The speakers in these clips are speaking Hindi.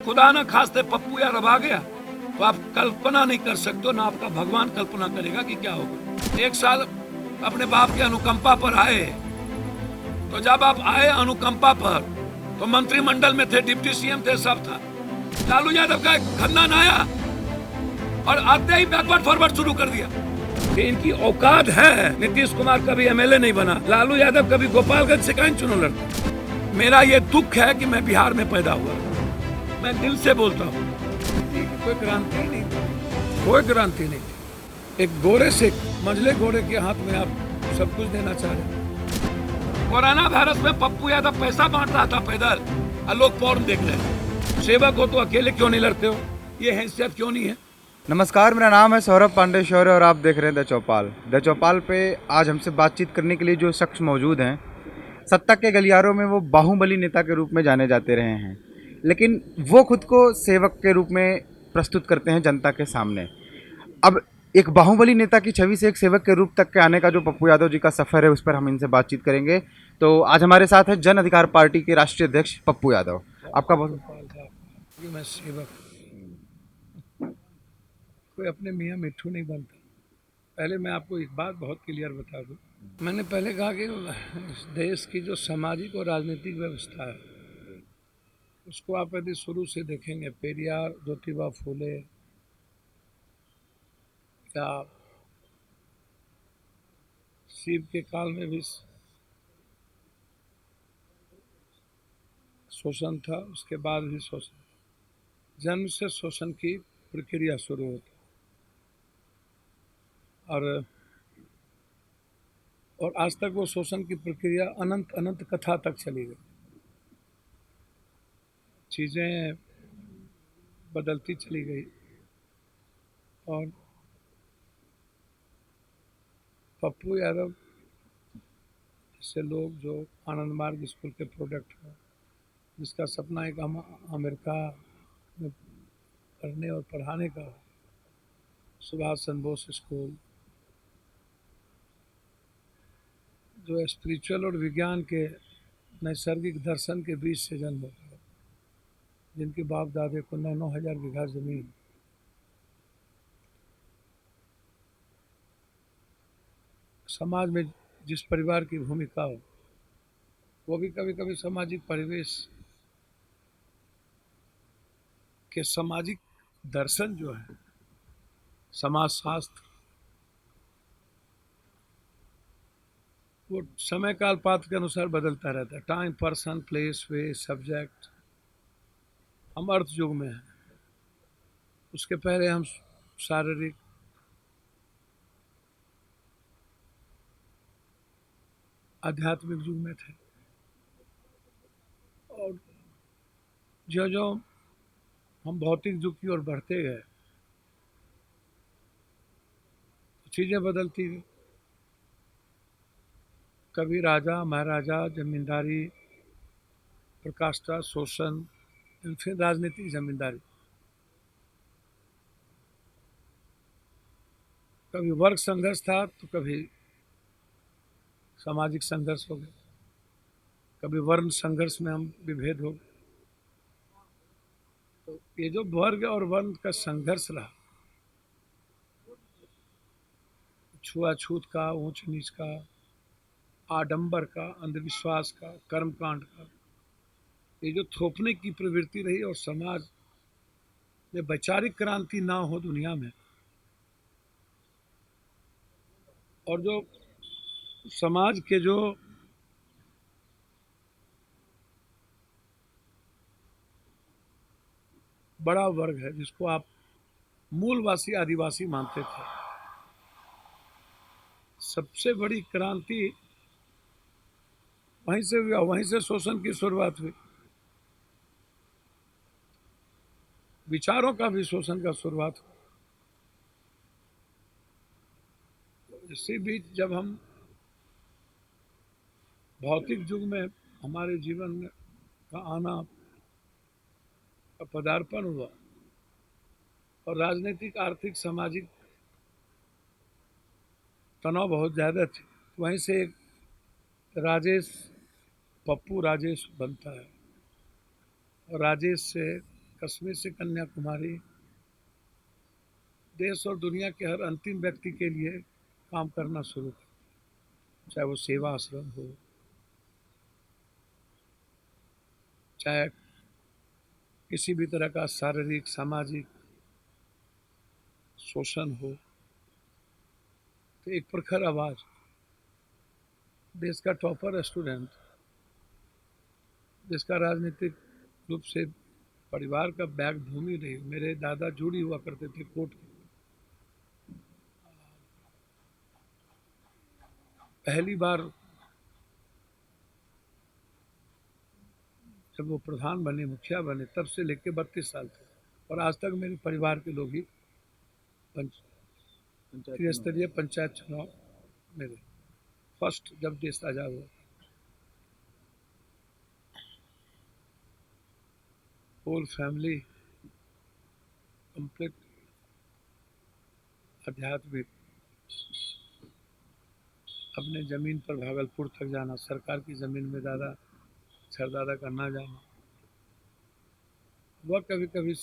खुदा न खास्ते पप्पू यादव आ गया तो आप कल्पना नहीं कर सकते, ना आपका भगवान कल्पना करेगा कि क्या होगा। 1 साल अपने बाप के अनुकंपा पर आए, तो जब आप आए अनुकंपा पर तो मंत्रिमंडल में थे, डिप्टी सीएम थे, सब था। लालू यादव का एक खानदान आया और आते ही बैकवर्ड फॉरवर्ड शुरू कर दिया कि इनकी औकात है। नीतीश कुमार कभी एमएलए नहीं बना, लालू यादव कभी गोपालगंज से कहीं चुनाव लड़ता। मेरा ये दुख है कि मैं बिहार में पैदा हुआ, मैं दिल से बोलता हूँ। कोई क्रांति नहीं, कोई क्रांति नहीं। एक गोरे से मंझले गोरे के हाथ में आप सब कुछ देना चाह रहे हैं। कोरोना वायरस में पप्पू यादव पैसा बांट रहा था पैदल, और लोग पॉर्न देख रहे हैं। सेवक हो तो अकेले क्यों नहीं लड़ते हो? ये हैसियत क्यों नहीं है? नमस्कार, मेरा नाम है सौरभ पांडे शौर्य और आप देख रहे हैं द चौपाल। द चौपाल पे आज हमसे बातचीत करने के लिए जो शख्स मौजूद हैं, सत्ता के गलियारों में वो बाहुबली नेता के रूप में जाने जाते रहे हैं, लेकिन वो खुद को सेवक के रूप में प्रस्तुत करते हैं जनता के सामने। अब एक बाहुबली नेता की छवि से एक सेवक के रूप तक के आने का जो पप्पू यादव जी का सफ़र है, उस पर हम इनसे बातचीत करेंगे। तो आज हमारे साथ है जन अधिकार पार्टी के राष्ट्रीय अध्यक्ष पप्पू यादव। आपका बहुत मैं सेवक, कोई अपने मियाँ मिट्ठू नहीं बनता। पहले मैं आपको एक बात बहुत क्लियर बता दूं। मैंने पहले कहा कि देश की जो सामाजिक और राजनीतिक व्यवस्था है, उसको आप यदि शुरू से देखेंगे, पेरियार, ज्योतिबा फूले या शिव के काल में भी शोषण था, उसके बाद भी शोषण। जन्म से शोषण की प्रक्रिया शुरू होती और आज तक वो शोषण की प्रक्रिया अनंत अनंत कथा तक चली गई। चीज़ें बदलती चली गई और पप्पू यादव जैसे लोग जो आनंद मार्ग स्कूल के प्रोडक्ट हैं, जिसका सपना एक अमेरिका में पढ़ने और पढ़ाने का, सुभाष चंद्र बोस स्कूल, जो स्पिरिचुअल और विज्ञान के नैसर्गिक दर्शन के बीच से जन्म होता है, जिनके बाप दादे को 9,000 बीघा जमीन, समाज में जिस परिवार की भूमिका हो, वो भी कभी कभी सामाजिक परिवेश के सामाजिक दर्शन जो है, समाज शास्त्र, वो समय काल पात्र के अनुसार बदलता रहता है। टाइम, पर्सन, प्लेस, वे, सब्जेक्ट। हम अर्थ युग में हैं, उसके पहले हम शारीरिक, आध्यात्मिक युग में थे। और जो जो हम भौतिक युग की ओर बढ़ते गए, चीज़ें बदलती गई। कभी राजा महाराजा, जमींदारी, प्रकाष्ठा, शोषण, फिर राजनीतिक जमींदारी। कभी वर्ग संघर्ष था तो कभी सामाजिक संघर्ष हो गया, कभी वर्ण संघर्ष में हम विभेद हो गए। तो ये जो वर्ग और वर्ण का संघर्ष रहा, छुआछूत का, ऊंच नीच का, आडंबर का, अंधविश्वास का, कर्मकांड का, ये जो थोपने की प्रवृत्ति रही और समाज में वैचारिक क्रांति ना हो दुनिया में, और जो समाज के जो बड़ा वर्ग है, जिसको आप मूलवासी आदिवासी मानते थे, सबसे बड़ी क्रांति वहीं से हुआ, वहीं से शोषण की शुरुआत हुई। विचारों का भी शोषण का शुरुआत हुआ। इसी बीच जब हम भौतिक युग में हमारे जीवन में का आना, का पदार्पण हुआ, और राजनीतिक, आर्थिक, सामाजिक तनाव बहुत ज़्यादा थे, वहीं से एक राजेश, पप्पू राजेश बनता है, और राजेश से कश्मीर से कन्याकुमारी देश और दुनिया के हर अंतिम व्यक्ति के लिए काम करना शुरू किया, चाहे वो सेवा आश्रम हो, चाहे किसी भी तरह का शारीरिक सामाजिक शोषण हो। तो एक प्रखर आवाज, देश का टॉपर स्टूडेंट, जिसका राजनीतिक रूप से परिवार का बैग भूमि रही, मेरे दादा जुड़ी हुआ करते थे कोर्ट के, पहली बार जब वो प्रधान बने, मुखिया बने, तब से लेके 32 साल थे और आज तक मेरे परिवार के लोग ही त्रिस्तरीय पंचायत चुनाव मेरे फर्स्ट जब देश आजाद हुआ, होल फैमिली कंप्लीट आध्यात्मिक, अपने जमीन पर भागलपुर तक जाना, सरकार की जमीन में दादा सरदादा का ना जाना, वह कभी कभी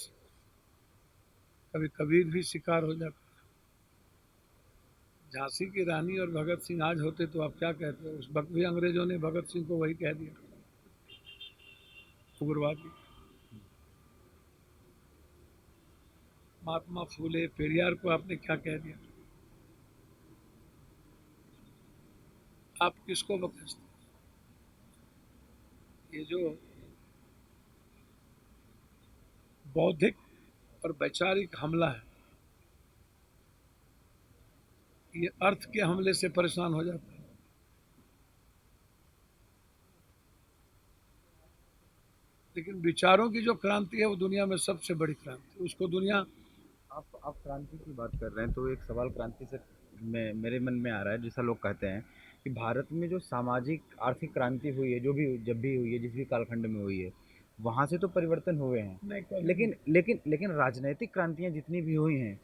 कबीर भी शिकार हो जाता। झांसी की रानी और भगत सिंह आज होते तो आप क्या कहते? उस वक्त भी अंग्रेजों ने भगत सिंह को वही कह दिया, उग्रवादी। महात्मा फूले पेरियार को आपने क्या कह दिया? आप किसको बख्शते? ये जो बौद्धिक और वैचारिक हमला है, ये अर्थ के हमले से परेशान हो जाता है। लेकिन विचारों की जो क्रांति है वो दुनिया में सबसे बड़ी क्रांति, उसको दुनिया। आप क्रांति की बात कर रहे हैं तो एक सवाल क्रांति से मेरे मन में आ रहा है। जैसा लोग कहते हैं कि भारत में जो सामाजिक आर्थिक क्रांति हुई है, जो भी जब भी हुई है, जिस भी कालखंड में हुई है, वहाँ से तो परिवर्तन हुए हैं, लेकिन राजनीतिक क्रांतियाँ जितनी भी हुई हैं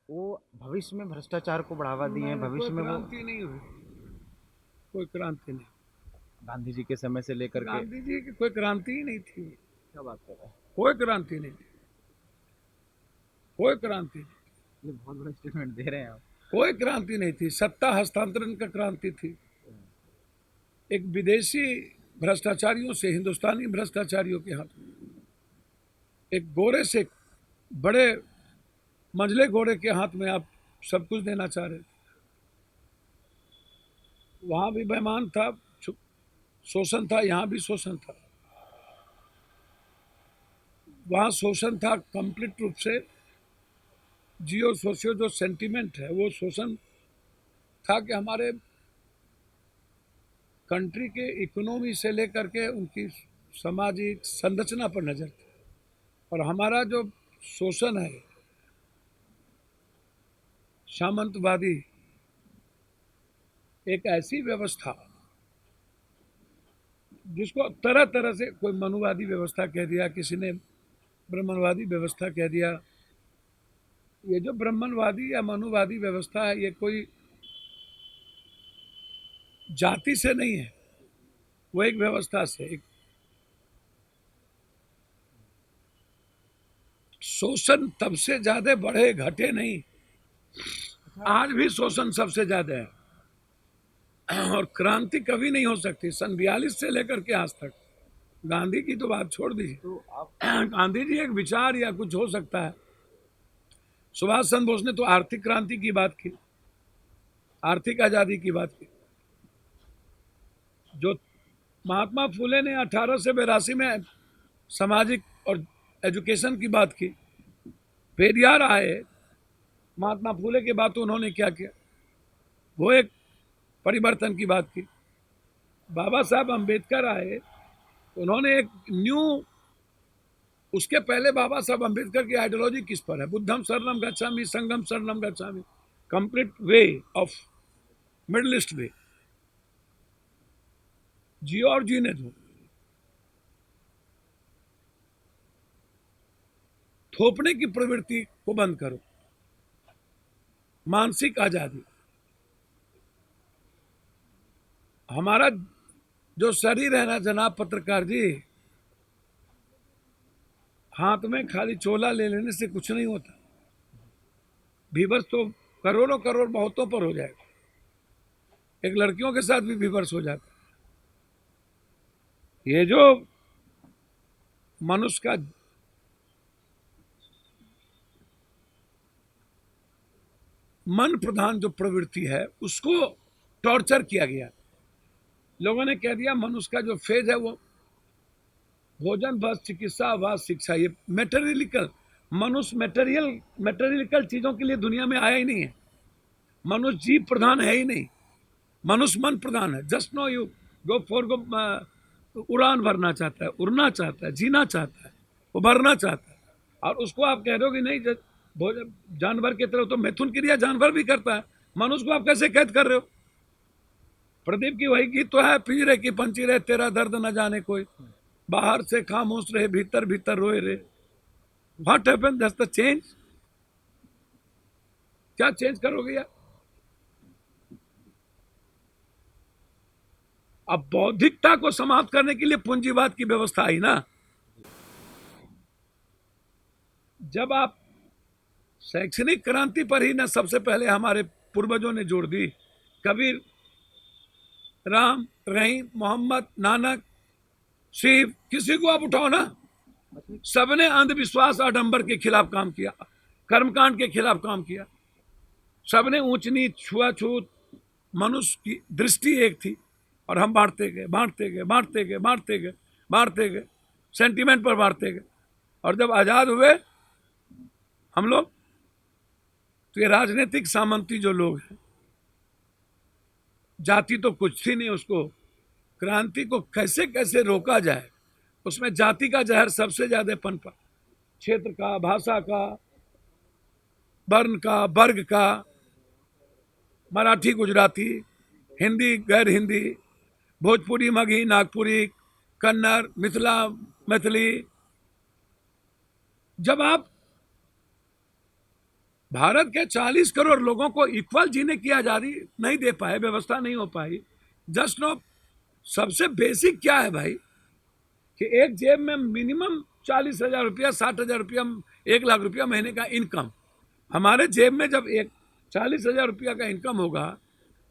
वो भविष्य में भ्रष्टाचार को बढ़ावा दिए हैं। भविष्य में वो क्रांति नहीं हुई, कोई क्रांति नहीं। गांधी जी के समय से लेकर के गांधी जी की कोई क्रांति ही नहीं थी। क्या बात कर रहे हैं? कोई क्रांति नहीं थी, कोई क्रांति नहीं। ये बहुत बड़ा स्टेटमेंट दे रहे हैं आप। कोई क्रांति नहीं थी, सत्ता हस्तांतरण का क्रांति थी। एक विदेशी भ्रष्टाचारियों से हिंदुस्तानी भ्रष्टाचारियों के हाथ में, एक गोरे से बड़े मंझले गोरे के हाथ में आप सब कुछ देना चाह रहे थे। वहां भी बेईमान था, शोषण था, यहाँ भी शोषण था। वहां शोषण था कंप्लीट रूप से, जियो सोशियो जो सेंटिमेंट है वो शोषण था कि हमारे कंट्री के इकोनॉमी से लेकर के उनकी सामाजिक संरचना पर नजर थी। और हमारा जो शोषण है सामंतवादी, एक ऐसी व्यवस्था जिसको तरह तरह से, कोई मनुवादी व्यवस्था कह दिया, किसी ने ब्राह्मणवादी व्यवस्था कह दिया। ये जो ब्राह्मणवादी या मनुवादी व्यवस्था है, ये कोई जाति से नहीं है, वो एक व्यवस्था से, एक शोषण तब से ज्यादा बढ़े घटे नहीं, आज भी शोषण सबसे ज्यादा है। और क्रांति कभी नहीं हो सकती, सन 42 से लेकर के आज तक। गांधी की तो बात छोड़ दीजिए, तो आप गांधी जी एक विचार या कुछ हो सकता है। सुभाष चंद्र बोस ने तो आर्थिक क्रांति की बात की, आर्थिक आजादी की बात की। जो महात्मा फूले ने 1882 में सामाजिक और एजुकेशन की बात की, पेरियार आए, महात्मा फूले के बाद तो उन्होंने क्या किया, वो एक परिवर्तन की बात की। बाबा साहब अंबेडकर आए, उन्होंने एक न्यू, उसके पहले बाबा साहब अंबेडकर की आइडियोलॉजी किस पर है? बुद्धम शरणम गच्छामि, संघम शरणम गच्छामि, complete way of middle east way, जियो और जीने दो। थोपने की प्रवृत्ति को बंद करो, मानसिक आजादी। हमारा जो शरीर है ना जनाब पत्रकार जी, हाथ में खाली चोला ले लेने से कुछ नहीं होता, बीभत्स तो करोड़ों करोड़ बहुतों पर हो जाएगा। एक लड़कियों के साथ भी बीभत्स हो जाता है। ये जो मनुष्य का मन प्रधान जो प्रवृत्ति है उसको टॉर्चर किया गया। लोगों ने कह दिया मनुष्य का जो फेज है वो भोजन व चिकित्सा व शिक्षा, ये मेटेरियलिकल, मनुष्य मेटेरियलिकल चीजों के लिए दुनिया में आया ही नहीं है। मनुष्य जीव प्रधान है ही नहीं, मनुष्य मन प्रधान है। Just know you go for go, उड़ान भरना चाहता है, उड़ना चाहता है, जीना चाहता है, उभरना चाहता है। और उसको आप कह रहे हो कि नहीं जानवर की तरह, तो मैथुन क्रिया जानवर भी करता है, मनुष्य को आप कैसे कैद कर रहे हो? प्रदीप की वही गीत तो है, पी रहे की पंची रहे तेरा दर्द न जाने कोई, बाहर से खामोश रहे भीतर भीतर रोए रे। What happened, that's the change. क्या चेंज करोगे यार? अब बौद्धिकता को समाप्त करने के लिए पूंजीवाद की व्यवस्था आई ना। जब आप शैक्षणिक क्रांति पर ही ना सबसे पहले हमारे पूर्वजों ने जोड़ दी, कबीर, राम, रहीम, मोहम्मद, नानक, शिव, किसी को आप उठाओ ना, सबने अंधविश्वास आडंबर के खिलाफ काम किया, कर्मकांड के खिलाफ काम किया। सबने ऊंच नीच, छुआछूत, मनुष्य की दृष्टि एक थी और हम बांटते गए बांटते गए बांटते गए बांटते गए बांटते गए, सेंटीमेंट पर बांटते गए। और जब आजाद हुए हम लोग, तो ये राजनीतिक सामंती जो लोग हैं, जाति तो कुछ थी नहीं, उसको क्रांति को कैसे कैसे रोका जाए, उसमें जाति का जहर सबसे ज्यादा पनपा। क्षेत्र का, भाषा का, वर्ण का, वर्ग का, मराठी गुजराती, हिंदी गैर हिंदी, भोजपुरी मगही नागपुरी, कन्नड़ मिथिला मैथिली। जब आप भारत के 40 करोड़ लोगों को इक्वल जीने की आजादी नहीं दे पाए, व्यवस्था नहीं हो पाई, जस्ट नो सबसे बेसिक क्या है भाई, कि एक जेब में मिनिमम 40,000 रुपया, 60,000 रुपया, 1 लाख रुपया महीने का इनकम। हमारे जेब में जब 40,000 रुपया का इनकम होगा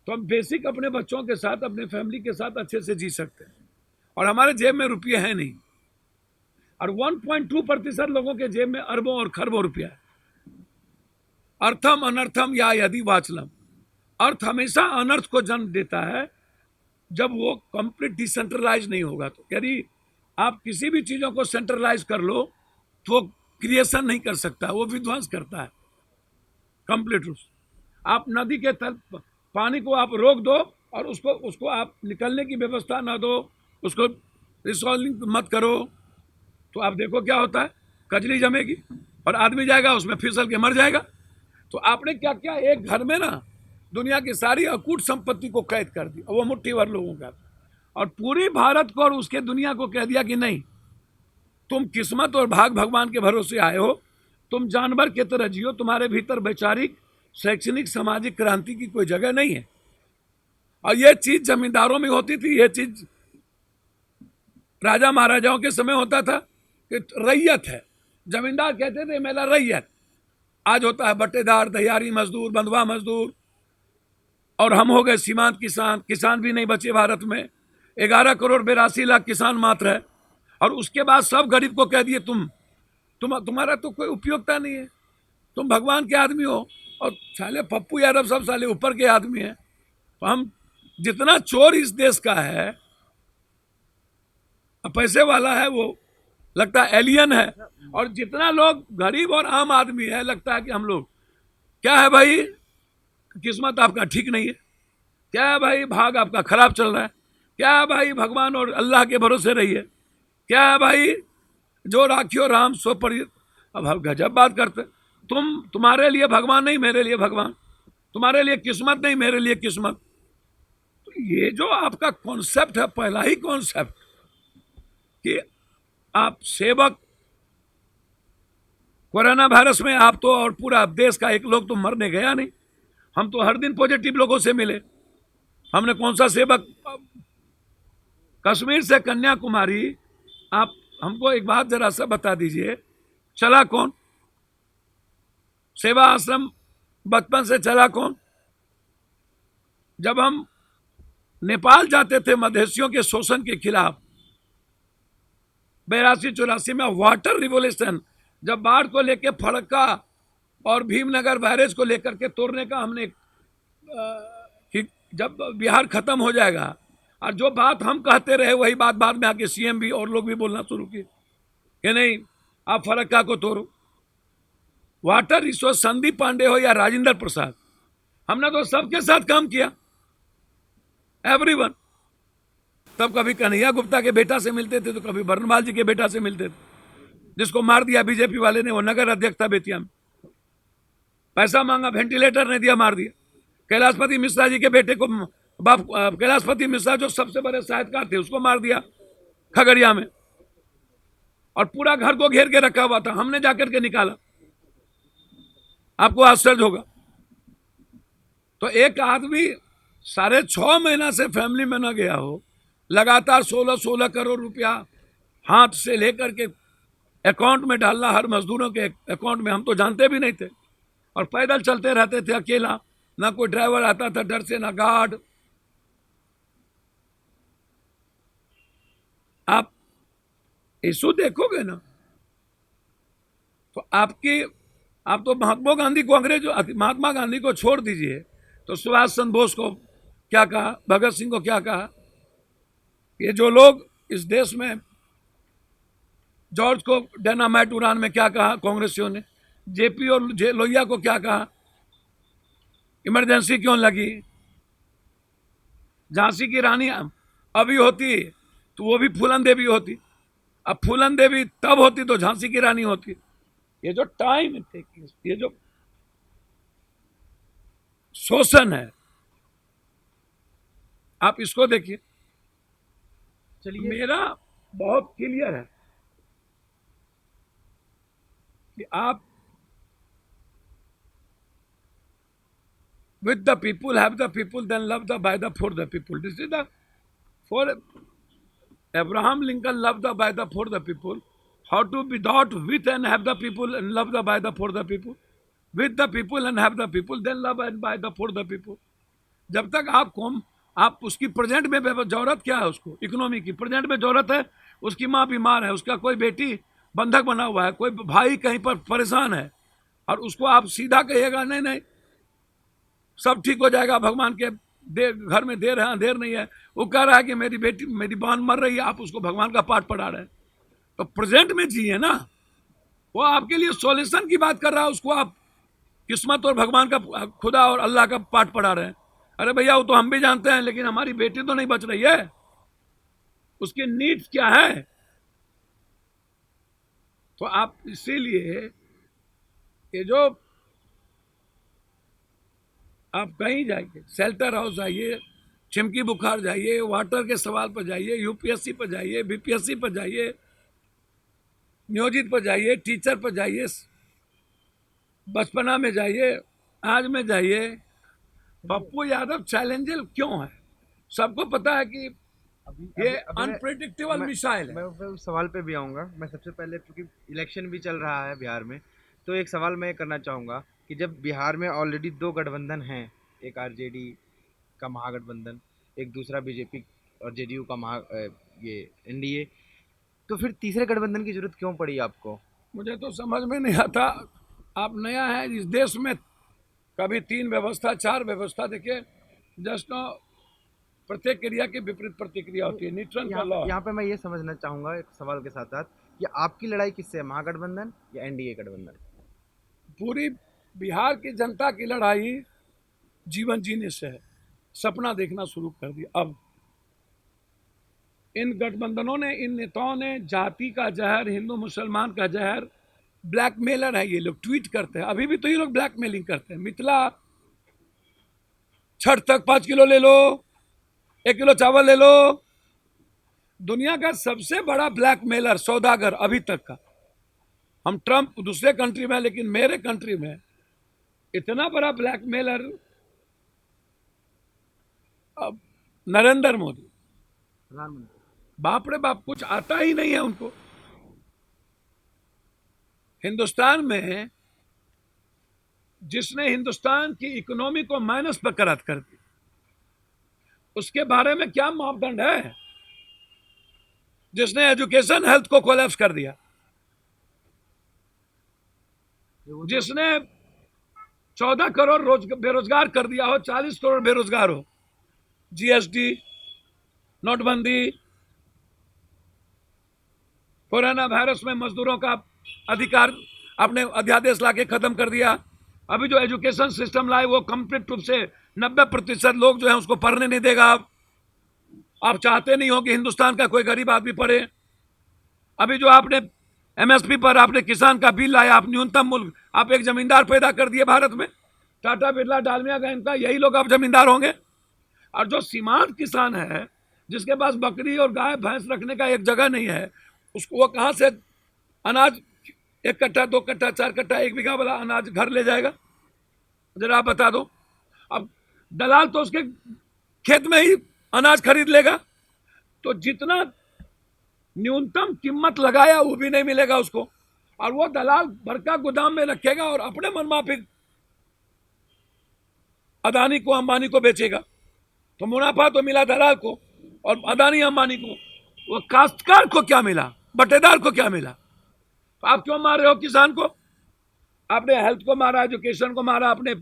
तो हम बेसिक अपने बच्चों के साथ, अपने फैमिली के साथ अच्छे से जी सकते हैं। और हमारे जेब में रुपये हैं नहीं, और 1.2% लोगों के जेब में अरबों और खरबों रुपया है। अर्थम अनर्थम या यदि वाचलम, अर्थ हमेशा अनर्थ को जन्म देता है जब वो कंप्लीट डिसेंट्रलाइज नहीं होगा। तो यदि आप किसी भी चीजों को सेंट्रलाइज कर लो तो वो क्रिएशन नहीं कर सकता, वो विध्वंस करता है कंप्लीट रूप से। आप नदी के तल पानी को आप रोक दो और उसको आप निकलने की व्यवस्था ना दो, उसको रिसॉल्विंग मत करो, तो आप देखो क्या होता है, कजली जमेगी और आदमी जाएगा उसमें फिसल के मर जाएगा। तो आपने क्या क्या, एक घर में ना दुनिया की सारी अकूट संपत्ति को कैद कर दी, वो मुट्ठी भर लोगों का, और पूरी भारत को और उसके दुनिया को कह दिया कि नहीं, तुम किस्मत और भाग भगवान के भरोसे आए हो, तुम जानवर की तरह जियो, तुम्हारे भीतर वैचारिक शैक्षणिक सामाजिक क्रांति की कोई जगह नहीं है। और ये चीज जमींदारों में होती थी, ये चीज राजा महाराजाओं के समय होता था कि रैयत है, जमींदार कहते थे मेरा रैयत। आज होता है बट्टेदार, दहियारी मजदूर, बंधुआ मजदूर, और हम हो गए सीमांत किसान। किसान भी नहीं बचे भारत में, 11 करोड़ 82 लाख किसान मात्र है। और उसके बाद सब गरीब को कह दिए तुम्हारा तो कोई उपयोगिता नहीं है, तुम भगवान के आदमी हो। और साले पप्पू यादव सब साले ऊपर के आदमी हैं। तो हम जितना चोर इस देश का है, पैसे वाला है, वो लगता है एलियन है, और जितना लोग गरीब और आम आदमी है लगता है कि हम लोग क्या है भाई, किस्मत आपका ठीक नहीं है, क्या है भाई भाग आपका खराब चल रहा है, क्या है भाई भगवान और अल्लाह के भरोसे रहिए, क्या है भाई जो राखियो राम सो पर। अब हम गजब बात करते, तुम्हारे लिए भगवान नहीं मेरे लिए भगवान, तुम्हारे लिए किस्मत नहीं मेरे लिए किस्मत। तो ये जो आपका कॉन्सेप्ट है, पहला ही कॉन्सेप्ट कि आप सेवक, कोरोना वायरस में आप तो और पूरा देश का एक लोग तो मरने गया नहीं, हम तो हर दिन पॉजिटिव लोगों से मिले। हमने कौन सा सेवक, कश्मीर से कन्याकुमारी, आप हमको एक बात जरा सा बता दीजिए चला कौन? सेवा आश्रम बचपन से चला कौन? जब हम नेपाल जाते थे मधेसियों के शोषण के खिलाफ 82-84 में, वाटर रिवोल्यूशन, जब बाढ़ को लेकर फड़का और भीमनगर बैरेज को लेकर के तोड़ने का हमने कि जब बिहार खत्म हो जाएगा, और जो बात हम कहते रहे वही बात बाद में आके सीएम भी और लोग भी बोलना शुरू किए कि नहीं आप फरक्का को तोड़ो। वाटर रिसोर्स संदीप पांडे हो या राजेंद्र प्रसाद, हमने तो सबके साथ काम किया, एवरीवन। तब कभी कन्हैया गुप्ता के बेटा से मिलते थे तो कभी बरनवाल जी के बेटा से मिलते थे, जिसको मार दिया बीजेपी वाले ने, वो नगर अध्यक्ष था बेतिया में, पैसा मांगा, वेंटिलेटर नहीं दिया, मार दिया। कैलाशपति मिश्रा जी के बेटे को, बाप कैलाशपति मिश्रा जो सबसे बड़े साहित्यकार थे, उसको मार दिया खगड़िया में, और पूरा घर को घेर के रखा हुआ था, हमने जाकर के निकाला। आपको आश्चर्य होगा। तो एक आदमी 6.5 महीना से फैमिली में न गया हो, लगातार 16 करोड़ रुपया हाथ से लेकर के अकाउंट में डालना, हर मजदूरों के अकाउंट में, हम तो जानते भी नहीं थे, और पैदल चलते रहते थे अकेला, ना कोई ड्राइवर आता था डर से, ना गार्ड। आप इशू देखोगे ना तो आप तो महात्मा गांधी को, महात्मा गांधी को छोड़ दीजिए, तो सुभाष चंद्र बोस को क्या कहा, भगत सिंह को क्या कहा, ये जो लोग इस देश में, जॉर्ज को डायनामाइट उड़ान में क्या कहा कांग्रेसियों ने, जेपी और लोहिया को क्या कहा, इमरजेंसी क्यों लगी, झांसी की रानी अभी होती तो वो भी फूलन देवी होती, अब फूलन देवी तब होती तो झांसी की रानी होती। ये जो टाइम, ये जो शोषण है, आप इसको देखिए। चलिए, मेरा बहुत क्लियर है कि आप with the people, have the people, then love the by the for the people. This is the for Abraham Lincoln loved the by the for the people. How to be without with and have the people and love the by the for the people. With the people and have the people, then love and by the for the people. जब तक आप उसकी प्रेजेंट में जरूरत क्या है, उसको इकोनॉमी की प्रेजेंट में जरूरत है, उसकी माँ बीमार है, उसका कोई बेटी बंधक बना हुआ है, कोई भाई कहीं पर परेशान है, और उसको आप सीधा कहिएगा नहीं नहीं सब ठीक हो जाएगा, भगवान के घर में देर है अंधेर नहीं है, वो कह रहा है कि मेरी बेटी, मेरी बहन मर रही है, आप उसको भगवान का पाठ पढ़ा रहे हैं। तो प्रेजेंट में जिए ना, वो आपके लिए सॉल्यूशन की बात कर रहा है, उसको आप किस्मत और भगवान का, खुदा और अल्लाह का पाठ पढ़ा रहे हैं। अरे भैया वो तो हम भी जानते हैं, लेकिन हमारी बेटी तो नहीं बच रही है, उसकी नीड्स क्या है। तो आप इसीलिए ये जो आप कहीं जाइए, शेल्टर हाउस जाइए, चिमकी बुखार जाइए, वाटर के सवाल पर जाइए, यूपीएससी पर जाइए, बीपीएससी पर जाइए, नियोजित पर जाइए, टीचर पर जाइए, बचपना में जाइए, आज में जाइए, पप्पू यादव चैलेंजर क्यों है? सबको पता है कि ये अनप्रेडिक्टेबल मिसाइल है। मैं उस सवाल पे भी आऊँगा। मैं सबसे पहले, क्योंकि इलेक्शन भी चल रहा है बिहार में, तो एक सवाल मैं करना चाहूँगा कि जब बिहार में ऑलरेडी 2 गठबंधन हैं, एक आरजेडी का महागठबंधन, एक दूसरा बीजेपी और जेडीयू का ये एनडीए, तो फिर तीसरे गठबंधन की जरूरत क्यों पड़ी आपको? मुझे तो समझ में नहीं आता। आप नया है इस देश में, कभी 3 व्यवस्था 4 व्यवस्था, देखिए जस्ट प्रत्येक क्रिया की विपरीत प्रतिक्रिया होती है, न्यूट्रल का लॉ। यहाँ पे मैं ये समझना चाहूँगा एक सवाल के साथ साथ, कि आपकी लड़ाई किससे है, महागठबंधन या एनडीए गठबंधन? पूरी बिहार की जनता की लड़ाई जीवन जीने से है, सपना देखना शुरू कर दिया। अब इन गठबंधनों ने, इन नेताओं ने जाति का जहर, हिंदू मुसलमान का जहर, ब्लैकमेलर है ये लोग, ट्वीट करते हैं, अभी भी तो ये लोग ब्लैकमेलिंग करते हैं। मिथिला छठ तक 5 किलो ले लो, 1 किलो चावल ले लो। दुनिया का सबसे बड़ा ब्लैकमेलर, सौदागर अभी तक का, हम ट्रंप दूसरे कंट्री में, लेकिन मेरे कंट्री में इतना बड़ा ब्लैकमेलर अब नरेंद्र मोदी, प्रधानमंत्री। बाप रे बाप, कुछ आता ही नहीं है उनको। हिंदुस्तान में जिसने हिंदुस्तान की इकोनॉमी को माइनस पर कर दी, उसके बारे में क्या मापदंड है? जिसने एजुकेशन हेल्थ को कोलैप्स कर दिया, जिसने 14 करोड़ बेरोजगार कर दिया हो, 40 करोड़ बेरोजगार हो, जीएसटी, नोटबंदी, कोरोना वायरस में मजदूरों का अधिकार आपने अध्यादेश लाके खत्म कर दिया। अभी जो एजुकेशन सिस्टम लाए वो कंप्लीट रूप से 90% लोग जो है उसको पढ़ने नहीं देगा। आप चाहते नहीं हो कि हिंदुस्तान का कोई गरीब आदमी पढ़े। अभी जो आपने एमएसपी पर आपने किसान का बिल लाया, आप न्यूनतम मूल्य, आप एक जमींदार पैदा कर दिए भारत में। टाटा बिरला डालमिया का इनका यही लोग अब जमींदार होंगे। और जो सीमांत किसान है, जिसके पास बकरी और गाय भैंस रखने का एक जगह नहीं है, उसको वो कहां से अनाज 1 कट्टा 2 कट्टा 4 कट्टा 1 बीघा वाला अनाज घर ले जाएगा? जरा आप बता दो। अब दलाल तो उसके खेत में ही अनाज खरीद लेगा, तो जितना न्यूनतम कीमत लगाया वो भी नहीं मिलेगा उसको, और वो दलाल भरका गोदाम में रखेगा और अपने मनमाफिक अदानी को अंबानी को बेचेगा। तो मुनाफा तो मिला दलाल को और अदानी अंबानी को, वो काश्तकार को क्या मिला, बटेदार को क्या मिला? तो आप क्यों मार रहे हो किसान को? आपने हेल्थ को मारा, एजुकेशन को मारा, आपने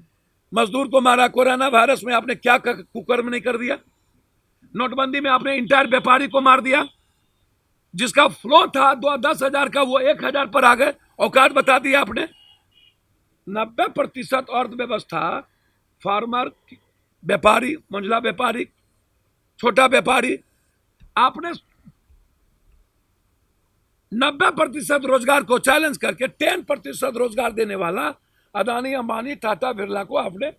मजदूर को मारा। कोरोना वायरस में आपने क्या कुकर्म नहीं कर दिया? नोटबंदी में आपने इंटायर व्यापारी को मार दिया, जिसका फ्लो था 10,000 का वो 1,000 पर आ गए। औकात बता दिया आपने। 90% अर्थव्यवस्था फार्मर, व्यापारी, मंझला व्यापारी, छोटा व्यापारी, आपने 90% रोजगार को चैलेंज करके 10% रोजगार देने वाला अदानी अंबानी टाटा बिरला को आपने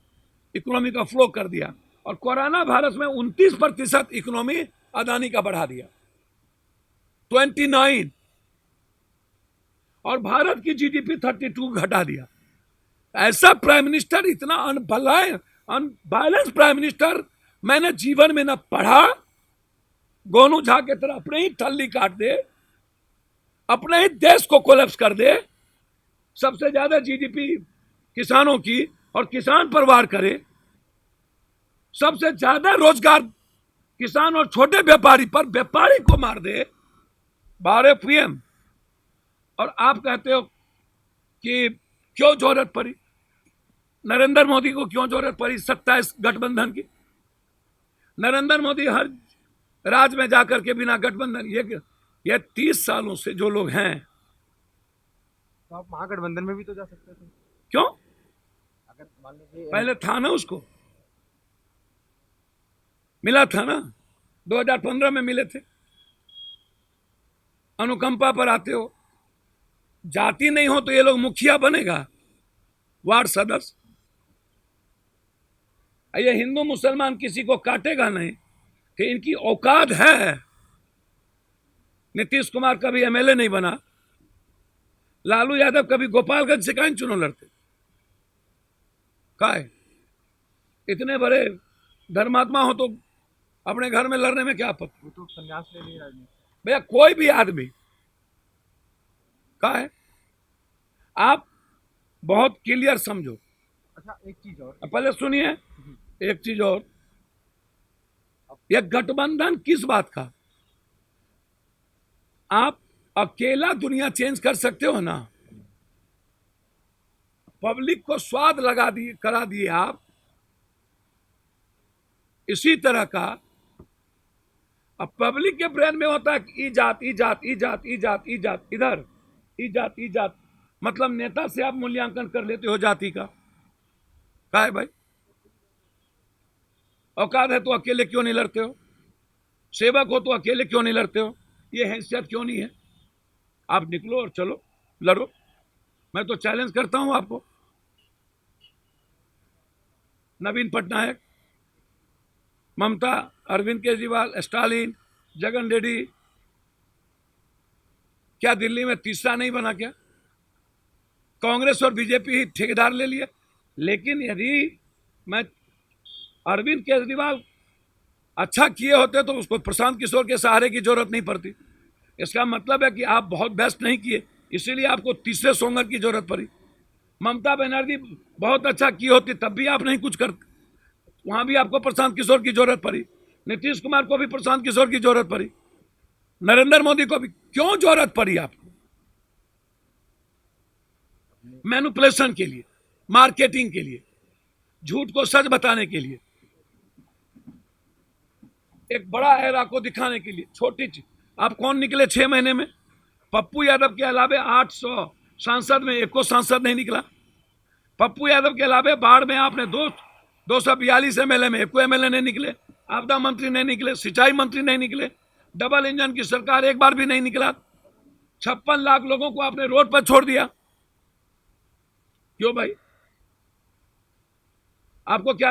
इकोनॉमी का फ्लो कर दिया। और कोरोना वायरस में 29% इकोनॉमी अदानी का बढ़ा दिया, 29। और भारत की जीडीपी 32 घटा दिया। ऐसा प्राइम मिनिस्टर, इतना अनबैलेंस प्राइम मिनिस्टर मैंने जीवन में न पढ़ा। गोनू झा के तरह अपने ही टल्ली काट दे, अपने ही देश को कोलैप्स कर दे, सबसे ज्यादा जीडीपी किसानों की और किसान परिवार करे, सबसे ज्यादा रोजगार किसान और छोटे व्यापारी पर, व्यापारी को मार दे, 12 पीएम। और आप कहते हो कि क्यों जरूरत पड़ी, नरेंद्र मोदी को क्यों जरूरत पड़ी 27 गठबंधन की? नरेंद्र मोदी हर राज्य में जाकर के बिना गठबंधन, ये 30 सालों से जो लोग हैं, तो आप महागठबंधन में भी तो जा सकते थे। क्यों? अगर मान लीजिए पहले था ना, उसको मिला था ना, 2015 में मिले थे। अनुकंपा पर आते हो, जाति नहीं हो तो ये लोग मुखिया बनेगा, वार्ड सदस्य। ये हिंदू मुसलमान किसी को काटेगा नहीं कि इनकी औकात है। नीतीश कुमार कभी एमएलए नहीं बना, लालू यादव कभी गोपालगंज से कहीं चुनाव लड़ते, काय? इतने बड़े धर्मात्मा हो तो अपने घर में लड़ने में क्या आपत्ति? वो तो संन्यास ले लिए राजनीति। भैया कोई भी आदमी का है, आप बहुत क्लियर समझो। अच्छा, एक चीज और, पहले सुनिए, एक चीज और, यह गठबंधन किस बात का? आप अकेला दुनिया चेंज कर सकते हो ना, पब्लिक को स्वाद लगा दिए, करा दिए आप। इसी तरह का अब पब्लिक के ब्रेन में होता है कि जात जात जात जात जात, इधर जात जात, मतलब नेता से आप मूल्यांकन कर लेते हो जाति का है भाई? औकात है तो अकेले क्यों नहीं लड़ते हो? सेवक हो तो अकेले क्यों नहीं लड़ते हो? ये हैसियत क्यों नहीं है? आप निकलो और चलो लड़ो। मैं तो चैलेंज करता हूं आपको। नवीन पटनायक, ममता, अरविंद केजरीवाल, स्टालिन, जगन रेड्डी, क्या दिल्ली में तीसरा नहीं बना क्या? कांग्रेस और बीजेपी ही ठेकेदार ले लिए। लेकिन यदि मैं अरविंद केजरीवाल अच्छा किए होते तो उसको प्रशांत किशोर के सहारे की जरूरत नहीं पड़ती। इसका मतलब है कि आप बहुत बेस्ट नहीं किए, इसीलिए आपको तीसरे सोंगर की जरूरत पड़ी। ममता बनर्जी बहुत अच्छा की होती तब भी आप नहीं कुछ कर, वहां भी आपको प्रशांत किशोर की जरूरत पड़ी, नीतीश कुमार को भी प्रशांत किशोर की जरूरत पड़ी, नरेंद्र मोदी को भी क्यों जरूरत पड़ी आपको? मैनिपुलेशन के लिए, मार्केटिंग के लिए, झूठ को सच बताने के लिए, एक बड़ा एरा को दिखाने के लिए। छोटी चीज, आप कौन निकले 6 महीने में? पप्पू यादव के अलावे 800 सांसद में एको सांसद नहीं निकला। पप्पू यादव के अलावे बाढ़ में आपने 242 एमएलए में एको एमएलए नहीं निकले, आपदा मंत्री नहीं निकले, सिंचाई मंत्री नहीं निकले, डबल इंजन की सरकार एक बार भी नहीं निकला। 56 लाख लोगों को आपने रोड पर छोड़ दिया। क्यों भाई? आपको क्या,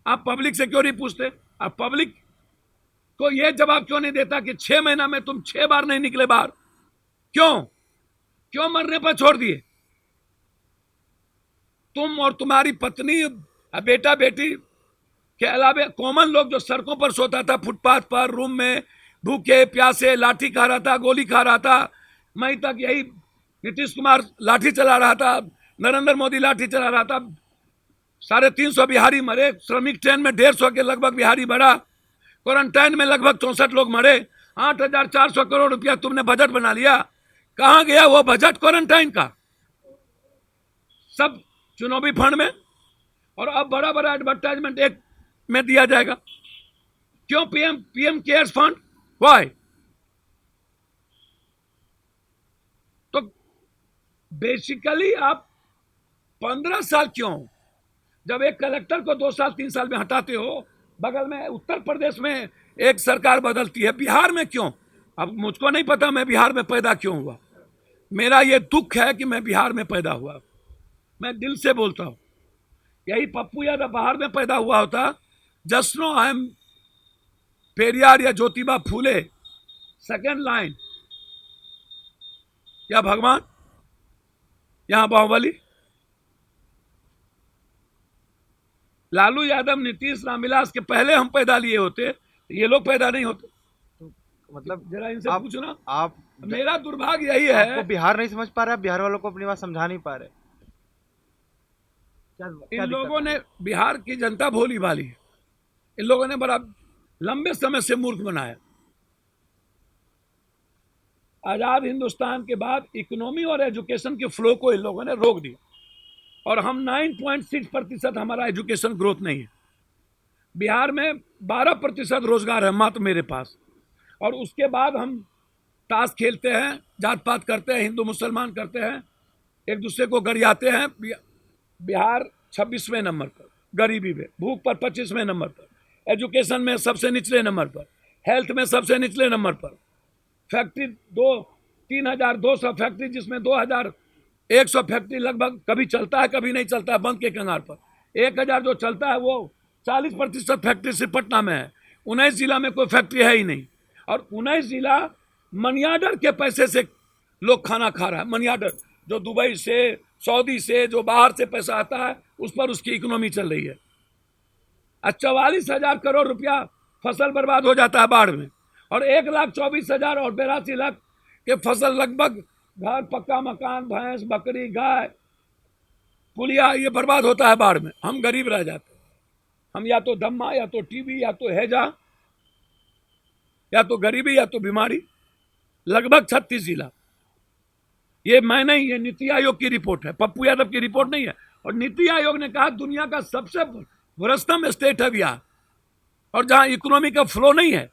आप पब्लिक से क्यों नहीं पूछते? आप पब्लिक को यह जवाब क्यों नहीं देता कि 6 महीना में तुम 6 बार नहीं निकले बाहर? क्यों मरने पर छोड़ दिए? तुम और तुम्हारी पत्नी, बेटा बेटी के अलावे कॉमन लोग जो सड़कों पर सोता था, फुटपाथ पर, रूम में, भूखे प्यासे, लाठी खा रहा था, गोली खा रहा था। मई तक यही नीतीश कुमार लाठी चला रहा था, नरेंद्र मोदी लाठी चला रहा था। 350 बिहारी मरे, श्रमिक ट्रेन में 150 के लगभग बिहारी मरा, क्वारंटाइन में लगभग 64 लोग मरे। 8,400 करोड़ रुपया तुमने बजट बना लिया, कहां गया वो बजट क्वारंटाइन का? सब चुनावी फंड में, और अब बड़ा बड़ा एडवर्टाइजमेंट एक में दिया जाएगा। क्यों पीएम केयर्स फंड? वाई? तो बेसिकली आप 15 साल क्यों, जब एक कलेक्टर को 2 साल 3 साल में हटाते हो, बगल में उत्तर प्रदेश में एक सरकार बदलती है, बिहार में क्यों? अब मुझको नहीं पता मैं बिहार में पैदा क्यों हुआ, मेरा ये दुख है कि मैं बिहार में पैदा हुआ। मैं दिल से बोलता हूं, यही पप्पू यादव बाहर में पैदा हुआ होता, जस्नो आई एम पेरियार या ज्योतिबा फूले सेकेंड लाइन, या भगवान, यहां बाहुबली। लालू यादव, नीतीश, रामविलास के पहले हम पैदा लिए होते, ये लोग पैदा नहीं होते। तो मतलब जरा इनसे पूछना। आप, मेरा दुर्भाग्य यही है, आपको बिहार नहीं समझ पा रहे, बिहार वालों को अपनी बात समझा नहीं पा रहे। इन लोगों ने, बिहार की जनता भोली भाली है, इन लोगों ने बड़ा लंबे समय से मूर्ख बनाया। आजाद हिंदुस्तान के बाद इकोनॉमी और एजुकेशन के फ्लो को इन लोगों ने रोक दिया, और हम 9.6% हमारा एजुकेशन ग्रोथ नहीं है। बिहार में 12% रोजगार है मात्र मेरे पास, और उसके बाद हम ताश खेलते हैं, जात पात करते हैं, हिंदू मुसलमान करते हैं, एक दूसरे को गरियाते हैं। बिहार 26वें नंबर पर गरीबी में, भूख पर 25वें नंबर पर, एजुकेशन में सबसे निचले नंबर पर, हेल्थ में सबसे निचले नंबर पर। फैक्ट्री 3,200 फैक्ट्री, जिसमें 2,100 फैक्ट्री लगभग कभी चलता है कभी नहीं चलता है, बंद के कंगार पर। 1,000 जो चलता है वो 40% फैक्ट्री सिर्फ पटना में है। 19 जिला में कोई फैक्ट्री है ही नहीं, और 19 जिला मनी ऑर्डर के पैसे से लोग खाना खा रहा है। मनी ऑर्डर जो दुबई से, सऊदी से, जो बाहर से पैसा आता है, उस पर उसकी इकोनॉमी चल रही है। 44,000 करोड़ रुपया फसल बर्बाद हो जाता है बाढ़ में, और 1,24,000 और 82 लाख के फसल, लगभग घर, पक्का मकान, भैंस, बकरी, गाय, पुलिया, ये बर्बाद होता है बाढ़ में। हम गरीब रह जाते हैं। हम या तो दम्मा, या तो टीबी, या तो हैजा, या तो गरीबी, या तो बीमारी। लगभग 36 जिला। ये मैं नहीं, ये नीति आयोग की रिपोर्ट है, पप्पू यादव की रिपोर्ट नहीं है। और नीति आयोग ने कहा दुनिया का सबसे भ्रष्टतम स्टेट है बिहार, और जहां इकोनॉमी का फ्लो नहीं है।